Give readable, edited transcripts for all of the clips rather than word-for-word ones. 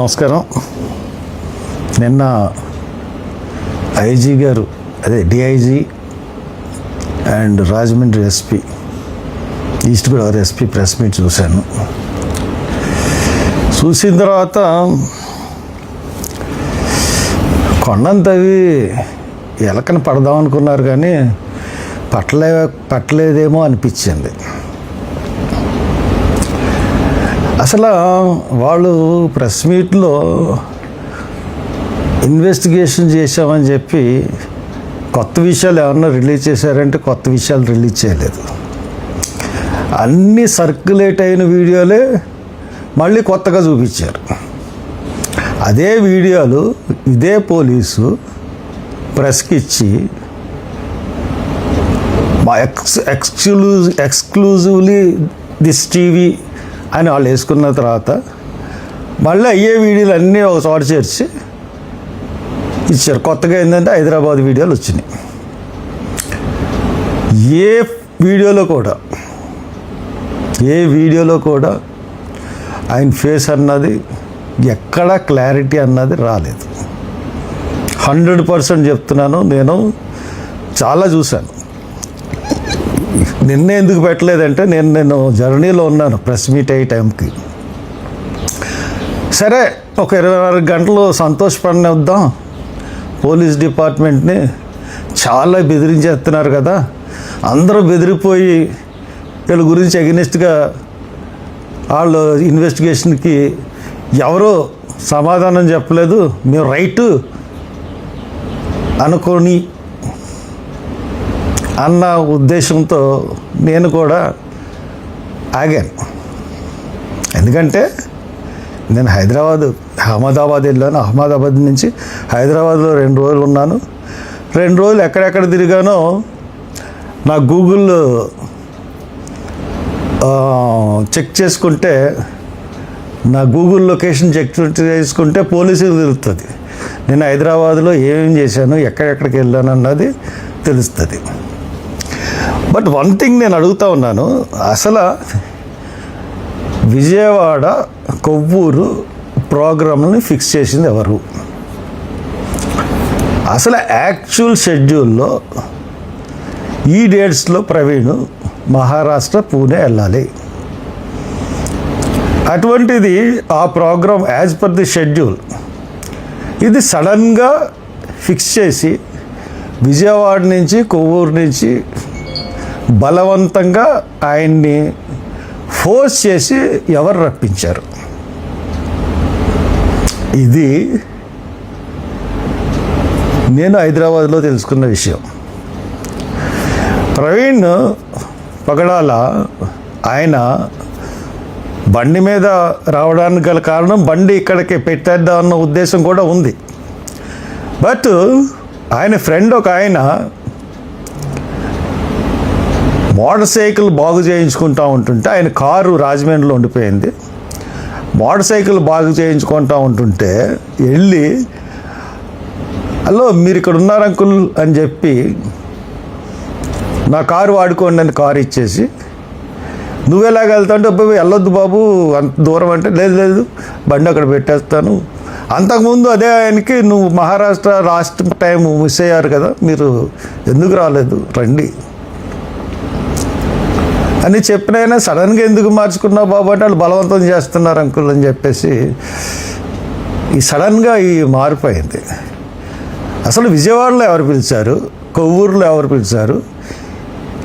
నమస్కారం. నిన్న ఐజీ గారు DIG and Rajahmundry SP, east Godavari SP press meet చూశాను. చూసిన తర్వాత కొండంతవి ఎలకని పడదాం అనుకున్నారు కానీ పట్టలేదేమో అనిపించింది. అసలు వాళ్ళు ప్రెస్ మీట్లో ఇన్వెస్టిగేషన్ చేశామని చెప్పి కొత్త విషయాలు ఏమన్నా రిలీజ్ చేశారంటే కొత్త విషయాలు రిలీజ్ చేయలేదు. అన్నీ సర్క్యులేట్ అయిన వీడియోలే మళ్ళీ కొత్తగా చూపించారు. అదే వీడియోలు ఇదే పోలీసు ప్రెస్కి ఇచ్చి మా ఎక్స్క్లూజివ్లీ దిస్ టీవీ అని వాళ్ళు వేసుకున్న తర్వాత మళ్ళీ అయ్యే వీడియోలు అన్నీ ఒక చోట చేర్చి ఇచ్చారు. కొత్తగా ఏంటంటే హైదరాబాద్ వీడియోలు వచ్చినాయి. ఏ వీడియోలో కూడా ఆయన ఫేస్ అన్నది ఎక్కడ క్లారిటీ అన్నది రాలేదు. 100% చెప్తున్నాను. నేను చాలా చూశాను. నిన్న ఎందుకు పెట్టలేదంటే నేను జర్నీలో ఉన్నాను ప్రెస్ మీట్ అయ్యే టైంకి. సరే ఒక 24 గంటలు సంతోషపడినిద్దాం, పోలీస్ డిపార్ట్మెంట్ని చాలా బెదిరించేస్తున్నారు కదా, అందరూ బెదిరిపోయి వీళ్ళ గురించి అగెనిస్ట్గా వాళ్ళు ఇన్వెస్టిగేషన్కి ఎవరో సమాధానం చెప్పలేదు, మేము రైటు అనుకొని అన్న ఉద్దేశంతో నేను కూడా ఆగాను. ఎందుకంటే నేను అహ్మదాబాద్ వెళ్ళాను. అహ్మదాబాద్ నుంచి హైదరాబాద్లో 2 రోజులు ఉన్నాను. 2 రోజులు ఎక్కడెక్కడ తిరిగానో నా గూగుల్ చెక్ చేసుకుంటే, నా గూగుల్ లొకేషన్ చెక్ చేసుకుంటే పోలీసులు తెలుస్తుంది నేను హైదరాబాద్లో ఏమేం చేశాను, ఎక్కడెక్కడికి వెళ్ళాను అన్నది తెలుస్తుంది. బట్ వన్ థింగ్ నేను అడుగుతా ఉన్నాను, అసలు విజయవాడ కొవ్వూరు ప్రోగ్రాంని ఫిక్స్ చేసింది ఎవరు? అసలు యాక్చువల్ షెడ్యూల్లో ఈ డేట్స్లో ప్రవీణ్ మహారాష్ట్ర పూణే వెళ్ళాలి. అటువంటిది ఆ programme as per the schedule ఇది సడన్గా ఫిక్స్ చేసి విజయవాడ నుంచి కొవ్వూరు నుంచి బలవంతంగా ఆయన్ని ఫోర్స్ చేసి ఎవరు రప్పించారు? ఇది నేను హైదరాబాద్లో తెలుసుకున్న విషయం. ప్రవీణ్ పగడాల ఆయన బండి మీద రావడానికి గల కారణం బండి ఇక్కడికి పెట్టేద్దాం అన్న ఉద్దేశం కూడా ఉంది. బట్ ఆయన ఫ్రెండ్ ఒక ఆయన మోటార్ సైకిల్ బాగు చేయించుకుంటూ ఉంటుంటే, ఆయన కారు రాజమండ్రిలో ఉండిపోయింది, మోటార్ సైకిల్ బాగు చేయించుకుంటూ ఉంటుంటే వెళ్ళి, హలో మీరు ఇక్కడ ఉన్నారు అంకుల్ అని చెప్పి నా కారు వాడుకోండి అని కారు ఇచ్చేసి, నువ్వెలాగ వెళ్తా అంటే వెళ్ళొద్దు బాబు అంత దూరం అంటే, లేదు బండి అక్కడ పెట్టేస్తాను. అంతకుముందు అదే ఆయనకి నువ్వు మహారాష్ట్ర లాస్ట్ టైం మిస్ అయ్యారు కదా, మీరు ఎందుకు రాలేదు, రండి అని చెప్పినైనా సడన్గా ఎందుకు మార్చుకున్నావు బాబు అంటే వాళ్ళు బలవంతం చేస్తున్నారు అంకుల్ అని చెప్పేసి ఈ సడన్గా ఈ మార్పు అయింది. అసలు విజయవాడలో ఎవరు పిలిచారు, కొవ్వూరులో ఎవరు పిలిచారు?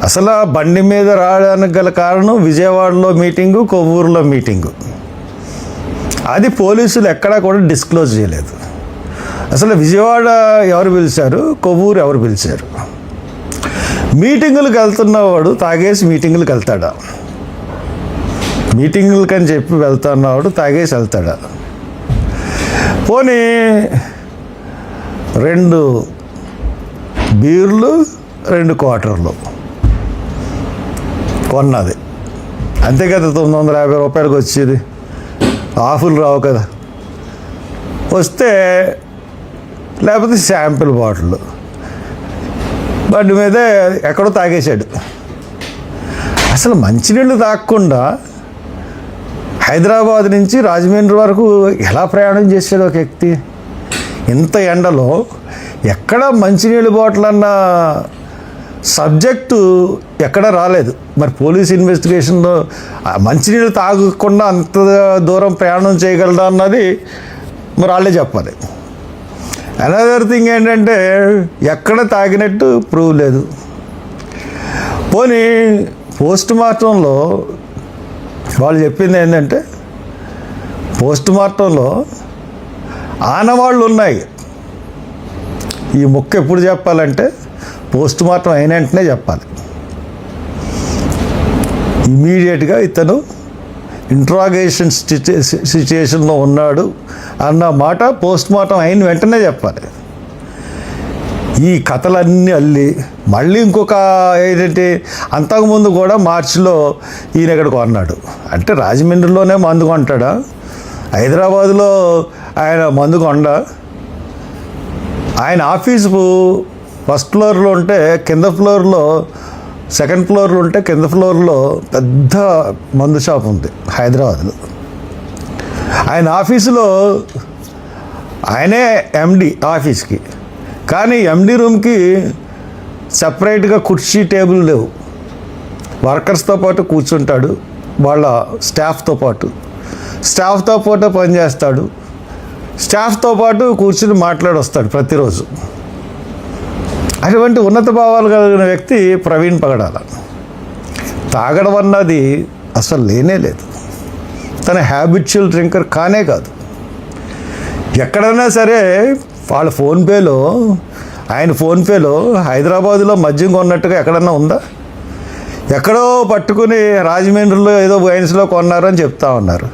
అసలు ఆ బండి మీద రావడానికి గల కారణం విజయవాడలో మీటింగు, కొవ్వూరులో మీటింగు. అది పోలీసులు ఎక్కడా కూడా డిస్క్లోజ్ చేయలేదు. అసలు విజయవాడ ఎవరు పిలిచారు, కొవ్వూరు ఎవరు పిలిచారు? మీటింగులకు వెళ్తున్నవాడు తాగేసి మీటింగులకు వెళ్తాడా? మీటింగులకి అని చెప్పి వెళ్తున్నవాడు తాగేసి వెళ్తాడా? పోనీ 2 బీర్లు 2 క్వార్టర్లు కొన్నది అంతే కదా, 950 రూపాయలకు వచ్చేది. ఆఫులు రావు కదా, వస్తే లేకపోతే శాంపిల్ బాటిల్ బండి మీద ఎక్కడో తాగేశాడు. అసలు మంచినీళ్ళు తాగకుండా హైదరాబాద్ నుంచి రాజమండ్రి వరకు ఎలా ప్రయాణం చేశాడు ఒక వ్యక్తి? ఇంత ఎండలో ఎక్కడ మంచినీళ్ళు బాటిల్ అన్న సబ్జెక్టు ఎక్కడ రాలేదు. మరి పోలీస్ ఇన్వెస్టిగేషన్లో మంచినీళ్ళు తాగకుండా అంత దూరం ప్రయాణం చేయగలదా అన్నది మరి వాళ్ళే చెప్పాలి. అనదర్ థింగ్ ఏంటంటే ఎక్కడ తాగినట్టు ప్రూవ్ లేదు. పోనీ పోస్ట్ మార్టంలో వాళ్ళు చెప్పింది ఏంటంటే పోస్ట్ మార్టంలో ఆనవాళ్ళు ఉన్నాయి. ఈ ముక్క ఎప్పుడు చెప్పాలంటే పోస్ట్ మార్టం అయిన వెంటనే చెప్పాలి. ఇమీడియట్గా ఇతను ఇంట్రాగేషన్ సిచ్యుయేషన్లో ఉన్నాడు అన్న మాట పోస్ట్ మార్టం అయిన వెంటనే చెప్పాలి. ఈ కథలన్నీ అల్లి మళ్ళీ ఇంకొక ఏంటంటే అంతకుముందు కూడా మార్చిలో ఈయన ఇక్కడ కొన్నాడు అంటే రాజమండ్రిలోనే మందు కొంటాడా? హైదరాబాదులో ఆయన మందు కొండ. ఆయన ఆఫీసు ఫస్ట్ ఫ్లోర్లో ఉంటే కింద ఫ్లోర్లో, సెకండ్ ఫ్లోర్లో ఉంటే కింద ఫ్లోర్లో పెద్ద మందు షాప్ ఉంది హైదరాబాద్లో. ఆయన ఆఫీసులో ఆయనే ఎండి ఆఫీస్కి, కానీ ఎండి రూమ్కి సపరేట్గా కుర్చీ టేబుల్ లేవు. వర్కర్స్తో పాటు కూర్చుంటాడు, వాళ్ళ స్టాఫ్తో పాటు పనిచేస్తాడు. స్టాఫ్తో పాటు కూర్చుని మాట్లాడొస్తాడు ప్రతిరోజు. అటువంటి ఉన్నత భావాలు కలిగిన వ్యక్తి ప్రవీణ్ పగడాల. తాగడం అన్నది అసలు లేనే లేదు. తన హ్యాబిచువల్ డ్రింకర్ కానే కాదు. ఎక్కడైనా సరే వాళ్ళ ఫోన్పేలో, ఆయన ఫోన్పేలో హైదరాబాదులో మద్యం కొన్నట్టుగా ఎక్కడన్నా ఉందా? ఎక్కడో పట్టుకుని రాజమండ్రిలో ఏదో వైన్స్లో కొన్నారు అని చెప్తా ఉన్నారు.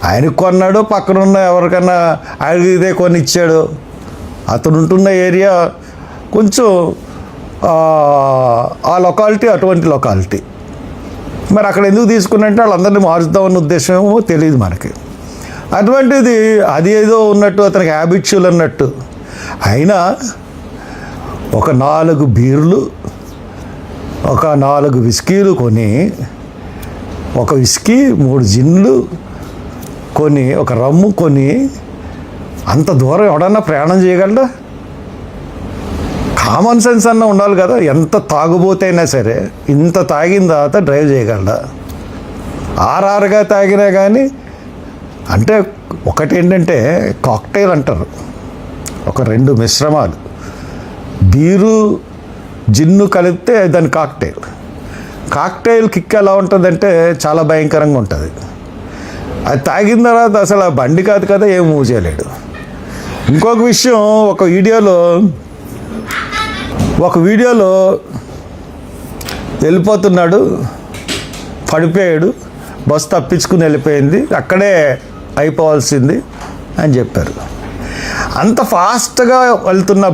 ఆయనకు కొన్నాడు, పక్కనున్న ఎవరికన్నా అడిగితే కొని ఇచ్చాడు. అతను ఉంటున్న ఏరియా కొంచెం ఆ లొకాలిటీ అటువంటి లొకాలిటీ. మరి అక్కడ ఎందుకు తీసుకున్నట్టే వాళ్ళందరినీ మారుద్దామన్న ఉద్దేశం ఏమో తెలియదు మనకి. అటువంటిది అది ఏదో ఉన్నట్టు అతనికి హ్యాబిచువల్ అన్నట్టు. అయినా ఒక 4 బీర్లు, ఒక 4 విస్కీలు కొని, ఒక విస్కీ 3 జిన్లు కొని, ఒక రమ్ము కొని అంత దూరం ఎవడన్నా ప్రయాణం చేయగలడా? కామన్ సెన్స్ అన్న ఉండాలి కదా. ఎంత తాగుబోతైనా సరే ఇంత తాగిన తర్వాత డ్రైవ్ చేయగలడా? ఆర్ఆర్గా తాగినా కానీ అంటే ఒకటి ఏంటంటే కాక్టైల్ అంటారు, ఒక 2 మిశ్రమాలు బీరు జిన్ను కలిపితే దాని కాక్టైల్ కిక్ ఎలా ఉంటుందంటే చాలా భయంకరంగా ఉంటుంది. అది తాగిన తర్వాత అసలు ఆ బండి కాదు కదా, ఏం మూవ్ చేయలేడు. ఇంకొక విషయం, ఒక వీడియోలో వెళ్ళిపోతున్నాడు, పడిపోయాడు, బస్సు తప్పించుకుని వెళ్ళిపోయింది, అక్కడే అయిపోవాల్సింది అని చెప్పారు. అంత ఫాస్ట్గా వెళ్తున్న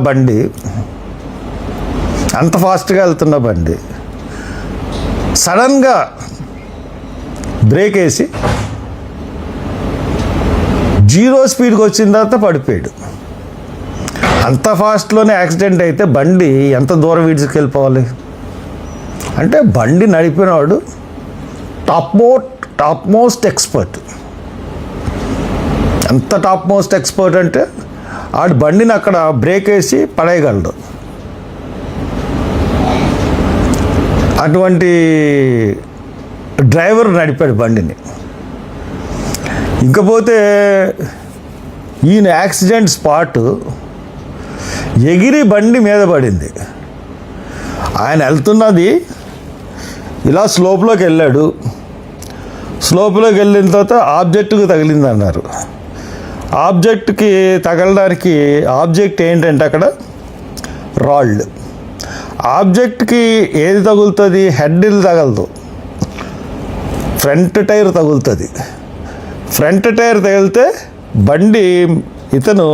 బండి సడన్గా బ్రేక్ వేసి 0 స్పీడ్కి వచ్చిన తర్వాత పడిపోయాడు. అంత ఫాస్ట్లోనే యాక్సిడెంట్ అయితే బండి ఎంత దూరం వీడ్చుకెళ్ళిపోవాలి? అంటే బండి నడిపినవాడు టాప్ మోస్ట్ ఎక్స్పర్ట్. ఎంత టాప్ మోస్ట్ ఎక్స్పర్ట్ అంటే ఆడు బండిని అక్కడ బ్రేక్ వేసి పడేయగలడు. అటువంటి డ్రైవర్ నడిపాడు బండిని. ఇంకపోతే ఈయన యాక్సిడెంట్ స్పాట్ ఎగిరి బండి మీద పడింది. ఆయన వెళ్తున్నది ఇలా స్లోప్లోకి వెళ్ళాడు. స్లోప్లోకి వెళ్ళిన తర్వాత ఆబ్జెక్ట్కి తగిలింది అన్నారు. ఆబ్జెక్ట్కి తగలడానికి ఆబ్జెక్ట్ ఏంటంటే అక్కడ రాల్డ్. ఆబ్జెక్ట్కి ఏది తగులుతుంది? హెడ్డిల్ తగలదు, ఫ్రంట్ టైర్ తగులుతుంది. ఫ్రంట్ టైర్ తగిలితే బండి ఇతను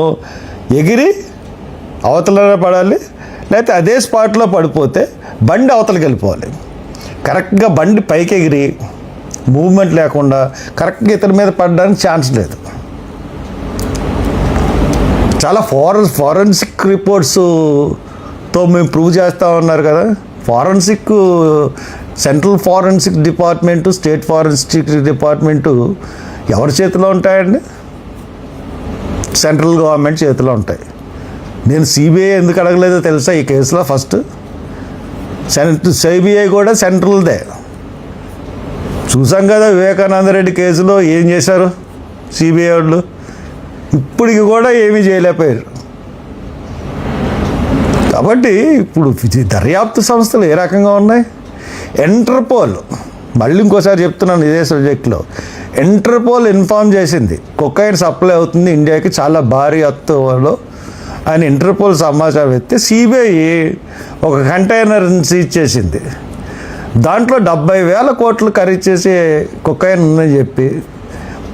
ఎగిరి అవతలనే పడాలి, లేకపోతే అదే స్పాట్లో పడిపోతే బండి అవతలకి వెళ్ళిపోవాలి. కరెక్ట్గా బండి పైకి ఎగిరి మూవ్మెంట్ లేకుండా కరెక్ట్గా ఇతని మీద పడడానికి ఛాన్స్ లేదు. చాలా ఫారెన్సిక్ రిపోర్ట్స్తో మేము ప్రూవ్ చేస్తూ ఉన్నారు కదా. Central forensic department, state forensic department ఎవరి చేతిలో ఉంటాయండి? సెంట్రల్ గవర్నమెంట్ చేతిలో ఉంటాయి. నేను సిబిఐ ఎందుకు అడగలేదో తెలుసా ఈ కేసులో? ఫస్ట్ సిబిఐ కూడా సెంట్రల్దే. చూసాం కదా వివేకానంద రెడ్డి కేసులో ఏం చేశారు సిబిఐ వాళ్ళు. ఇప్పటికి కూడా ఏమీ చేయలేకపోయారు. కాబట్టి ఇప్పుడు దర్యాప్తు సంస్థలు ఏ రకంగా ఉన్నాయి? ఇంటర్పోల్, మళ్ళీ ఇంకోసారి చెప్తున్నాను ఇదే సబ్జెక్ట్లో, ఇంటర్పోల్ ఇన్ఫార్మ్ చేసింది కొకైన్ సప్లై అవుతుంది ఇండియాకి చాలా భారీ ఎత్తులో అని. ఇంటర్పోల్ సమాచారం ఇస్తే సిబిఐ ఒక కంటైనర్ సీజ్ చేసింది. దాంట్లో 70,000 కోట్లు ఖరీదు చేసే కొకైన్ ఉందని చెప్పి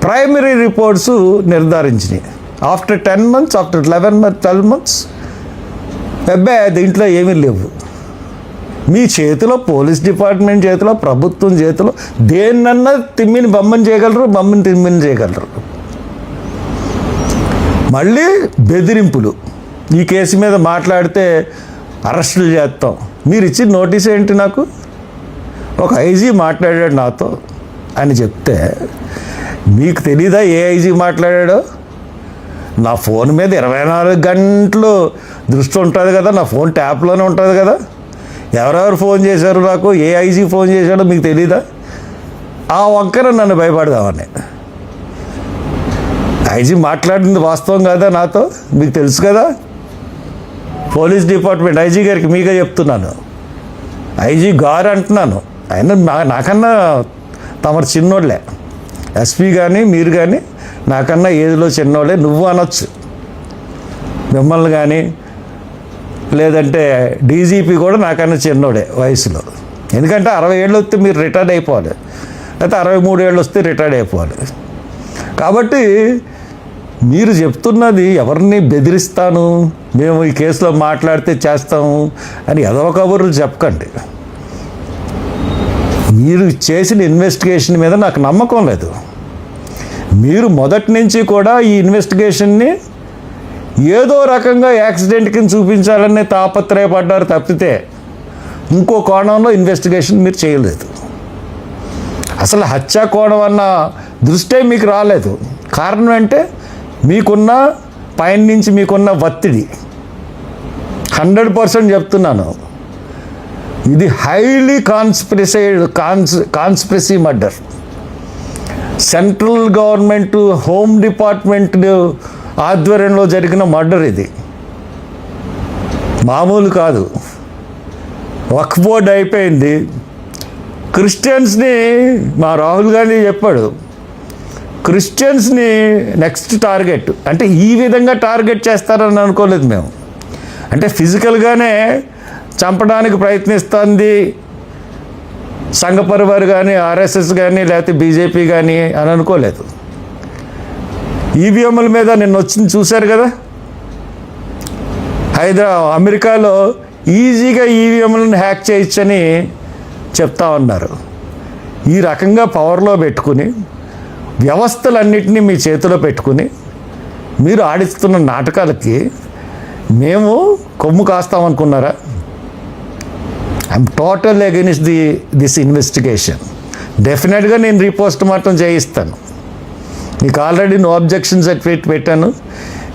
ప్రైమరీ రిపోర్ట్స్ నిర్ధారించినాయి. ఆఫ్టర్ 10 months, ఆఫ్టర్ 12 months అబ్బాయి దీంట్లో ఏమీ లేవు. మీ చేతిలో, పోలీస్ డిపార్ట్మెంట్ చేతిలో, ప్రభుత్వం చేతిలో దేన్నన్నా తిమ్మిని బొమ్మని చేయగలరు, బొమ్మని తిమ్మిని చేయగలరు. మళ్ళీ బెదిరింపులు. ఈ కేసు మీద మాట్లాడితే అరెస్టులు చేస్తాం. మీరు ఇచ్చిన నోటీస్ ఏంటి? నాకు ఒక ఐజీ మాట్లాడాడు నాతో అని చెప్తే మీకు తెలీదా ఏ ఐజీ మాట్లాడాడో? నా ఫోన్ మీద 24 గంటలు దృష్టి ఉంటుంది కదా, నా ఫోన్ ట్యాప్లోనే ఉంటుంది కదా. ఎవరెవరు ఫోన్ చేశారు నాకు, ఏ ఐజీ ఫోన్ చేశాడో మీకు తెలీదా? ఆ వంకర నన్ను భయపడదామని. ఐజీ మాట్లాడింది వాస్తవం కదా నాతో, మీకు తెలుసు కదా. పోలీస్ డిపార్ట్మెంట్ ఐజీ గారికి మీకే చెప్తున్నాను, ఐజీ గారు అంటున్నాను. ఆయన నాకన్నా తమరు చిన్నోళ్ళే. ఎస్పీ కానీ మీరు కానీ నాకన్నా ఏజ్లో చిన్నోళ్ళే. నువ్వు అనొచ్చు మిమ్మల్ని కానీ, లేదంటే డీజీపీ కూడా నాకన్నా చిన్నోడే వయసులో. ఎందుకంటే 60 ఏళ్ళు వస్తే మీరు రిటైర్డ్ అయిపోవాలి, లేకపోతే 63 ఏళ్ళు వస్తే రిటైర్డ్ అయిపోవాలి. కాబట్టి మీరు చెప్తున్నది ఎవరిని బెదిరిస్తాను, మేము ఈ కేసులో మాట్లాడితే చేస్తాము అని ఏదో కబుర్లు చెప్పకండి. మీరు చేసిన ఇన్వెస్టిగేషన్ మీద నాకు నమ్మకం లేదు. మీరు మొదటి నుంచి కూడా ఈ ఇన్వెస్టిగేషన్ని ఏదో రకంగా యాక్సిడెంట్ కింద చూపించాలని తాపత్రయపడ్డారు తప్పితే ఇంకో కోణంలో ఇన్వెస్టిగేషన్ మీరు చేయలేదు. అసలు హత్యా కోణం అన్న దృష్టే మీకు రాలేదు. కారణం అంటే మీకున్న పైన నుంచి మీకున్న ఒత్తిడి. 100% చెప్తున్నాను, ఇది highly conspiracy murder. Central government, home department ఆధ్వర్యంలో జరిగిన మర్డర్ ఇది, మామూలు కాదు. వక్ఫ్ బోర్డ్ అయిపోయింది. క్రిస్టియన్స్ని మా రాహుల్ గాంధీ చెప్పాడు, క్రిస్టియన్స్ని నెక్స్ట్ టార్గెట్. అంటే ఈ విధంగా టార్గెట్ చేస్తారని అనుకోలేదు మేము. అంటే ఫిజికల్గానే చంపడానికి ప్రయత్నిస్తుంది సంఘ పరివార్ కానీ, ఆర్ఎస్ఎస్ కానీ, లేకపోతే బీజేపీ కానీ అని అనుకోలేదు. ఈవీఎంల మీద నిన్న వచ్చింది చూశారు కదా. అమెరికాలో ఈజీగా ఈవీఎంలను హ్యాక్ చేయొచ్చని చెప్తా ఉన్నారు. ఈ రకంగా పవర్లో పెట్టుకుని వ్యవస్థలన్నింటినీ మీ చేతిలో పెట్టుకుని మీరు ఆడిస్తున్న నాటకాలకి మేము కొమ్ము కాస్తామనుకున్నారా? I'm total against this investigation. డెఫినెట్గా నేను రీపోస్ట్ మార్టం చేయిస్తాను. మీకు ఆల్రెడీ నో అబ్జెక్షన్ సర్టిఫికేట్ పెట్టాను.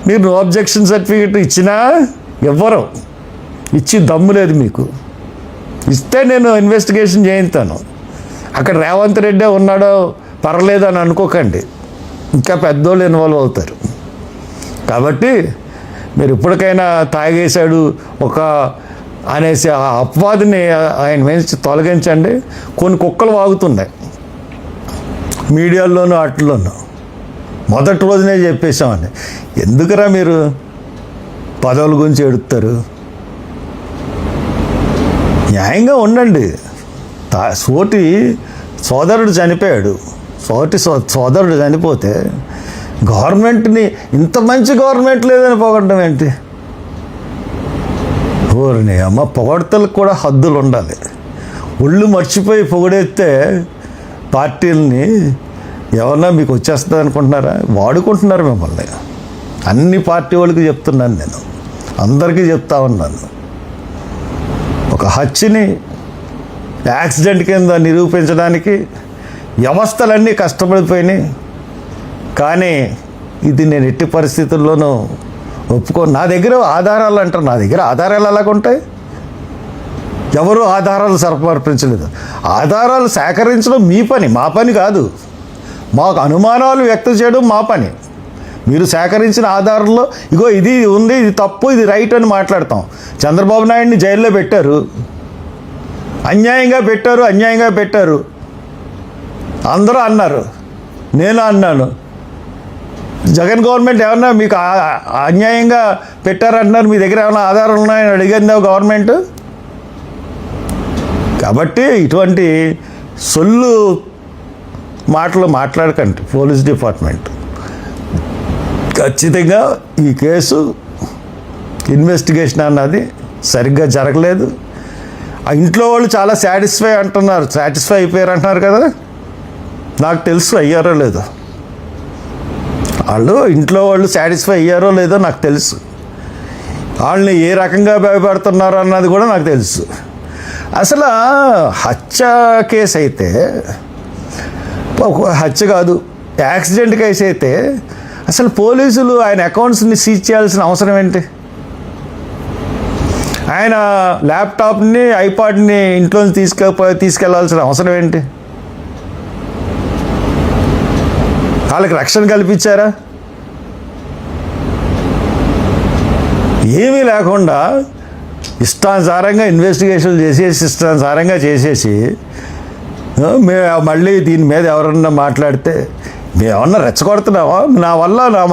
మీరు నో అబ్జెక్షన్ సర్టిఫికేట్ ఇచ్చినా ఎవ్వరు ఇచ్చి దమ్ము లేదు మీకు. ఇస్తే నేను ఇన్వెస్టిగేషన్ చేయిస్తాను. అక్కడ రేవంత్ రెడ్డి ఉన్నాడో పర్లేదు అని అనుకోకండి, ఇంకా పెద్దోళ్ళు ఇన్వాల్వ్ అవుతారు. కాబట్టి మీరు ఇప్పటికైనా తాగేశాడు ఒక అనేసి ఆ అపవాదిని ఆయన మీద తొలగించండి. కొన్ని కుక్కలు వాగుతున్నాయి మీడియాల్లోనూ వాటిల్లోనూ. మొదటి రోజునే చెప్పేశామని. ఎందుకురా మీరు పదవుల గురించి ఎడుతారు? న్యాయంగా ఉండండి. సోటి సోదరుడు చనిపోయాడు. సోదరుడు చనిపోతే గవర్నమెంట్ని, ఇంత మంచి గవర్నమెంట్ లేదని పొగడడం ఏంటి? ఓరిని అమ్మ, పొగడతలకు కూడా హద్దులు ఉండాలి. ఒళ్ళు మర్చిపోయి పొగడేస్తే పార్టీలని ఎవరన్నా మీకు వచ్చేస్తుంది అనుకుంటున్నారా? వాడుకుంటున్నారు మిమ్మల్ని. అన్ని పార్టీ వాళ్ళకి చెప్తున్నాను నేను, అందరికీ చెప్తా ఉన్నాను. ఒక హత్యని యాక్సిడెంట్ కింద నిరూపించడానికి వ్యవస్థలన్నీ కష్టపడిపోయినాయి. కానీ ఇది నేను ఎట్టి పరిస్థితుల్లోనూ ఒప్పుకోను. నా దగ్గర ఆధారాలు అంటారు, నా దగ్గర ఆధారాలు ఎలాగుంటాయి? ఎవరు ఆధారాలు సమర్పించలేదు. ఆధారాలు సేకరించడం మీ పని, మా పని కాదు. మాకు అనుమానాలు వ్యక్తం చేయడం మా పని. మీరు సేకరించిన ఆధారంలో ఇగో ఇది ఉంది, ఇది తప్పు, ఇది రైట్ అని మాట్లాడతాం. చంద్రబాబు నాయుడిని జైల్లో పెట్టారు, అన్యాయంగా పెట్టారు అందరూ అన్నారు, నేను అన్నాను. జగన్ గవర్నమెంట్ ఏమన్నా మీకు అన్యాయంగా పెట్టారంటున్నారు, మీ దగ్గర ఏమైనా ఆధారాలు ఉన్నాయని అడిగిందా గవర్నమెంట్? కాబట్టి ఇటువంటి సొల్లు మాటలు మాట్లాడకండి పోలీస్ డిపార్ట్మెంట్. ఖచ్చితంగా ఈ కేసు ఇన్వెస్టిగేషన్ అన్నది సరిగ్గా జరగలేదు. ఆ ఇంట్లో వాళ్ళు చాలా సాటిస్ఫై అయిపోయారు అంటున్నారు కదా, నాకు తెలుసు అయ్యారో లేదో. వాళ్ళు ఇంట్లో వాళ్ళు సాటిస్ఫై అయ్యారో లేదో నాకు తెలుసు. వాళ్ళని ఏ రకంగా భయపెడుతున్నారో అన్నది కూడా నాకు తెలుసు. అసలు హత్య కేసు అయితే, హత్య కాదు యాక్సిడెంట్ కేసు అయితే అసలు పోలీసులు ఆయన అకౌంట్స్ని సీజ్ చేయాల్సిన అవసరం ఏంటి? ఆయన ల్యాప్టాప్ని ఐపాడ్ని ఇంట్లోంచి తీసుకెళ్లాల్సిన అవసరం ఏంటి? వాళ్ళకి రక్షణ కల్పించారా? ఏమీ లేకుండా ఇష్టానుసారంగా ఇన్వెస్టిగేషన్ ఇష్టానుసారంగా చేసేసి మళ్ళీ దీని మీద ఎవరన్నా మాట్లాడితే మేమన్నా రెచ్చగొడుతున్నావా? నా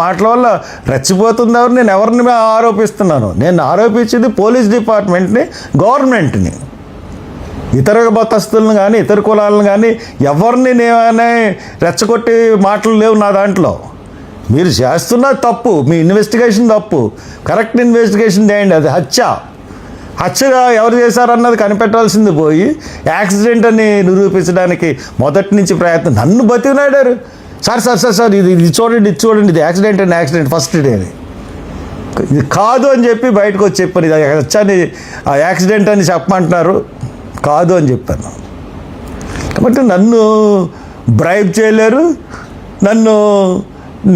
మాటల వల్ల రెచ్చిపోతుంది ఎవరు? నేను ఎవరిని ఆరోపిస్తున్నాను? నేను ఆరోపించింది పోలీస్ డిపార్ట్మెంట్ని, గవర్నమెంట్ని. ఇతర మతస్థులను కానీ ఇతర కులాలను కానీ ఎవరిని నేనే రెచ్చగొట్టి మాటలు లేవు నా దాంట్లో. మీరు చేస్తున్నది తప్పు, మీ ఇన్వెస్టిగేషన్ తప్పు. కరెక్ట్ ఇన్వెస్టిగేషన్ చేయండి. అది హత్యగా ఎవరు చేశారన్నది కనిపెట్టాల్సింది పోయి యాక్సిడెంట్ అని నిరూపించడానికి మొదటి నుంచి ప్రయత్నం. నన్ను బతికినాడారు, సార్ ఇది చూడండి ఇది యాక్సిడెంట్ ఫస్ట్ డే అని. ఇది కాదు అని చెప్పి బయటకు వచ్చి చెప్పాను. ఇది హత్యని యాక్సిడెంట్ అని చెప్పమంటున్నారు, కాదు అని చెప్పాను. కాబట్టి నన్ను బ్రైబ్ చేయలేరు,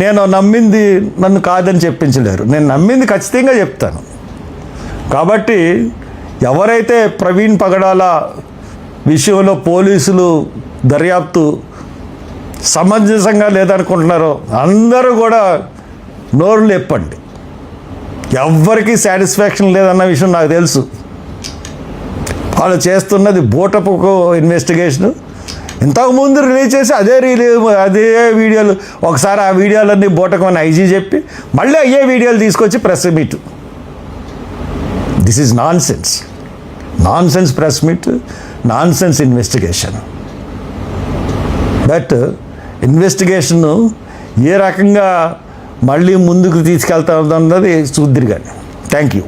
నేను నమ్మింది నన్ను కాదని చెప్పించలేరు. నేను నమ్మింది ఖచ్చితంగా చెప్తాను. కాబట్టి ఎవరైతే ప్రవీణ్ పగడాల విషయంలో పోలీసులు దర్యాప్తు సమంజసంగా లేదనుకుంటున్నారో అందరూ కూడా నోరు లేపండి. ఎవ్వరికీ సాటిస్ఫాక్షన్ లేదన్న విషయం నాకు తెలుసు. వాళ్ళు చేస్తున్నది బోటపుకు ఇన్వెస్టిగేషను. ఇంతకుముందు రిలీజ్ చేసి అదే వీడియోలు, ఒకసారి ఆ వీడియోలన్నీ బోటకమని ఐజీ చెప్పి మళ్ళీ అయ్యే వీడియోలు తీసుకొచ్చి press meet. This is nonsense press meet, nonsense investigation. But investigation ఏ రకంగా మళ్ళీ ముందుకు తీసుకెళ్తా అన్నది చూద్దిరు కానీ. Thank you.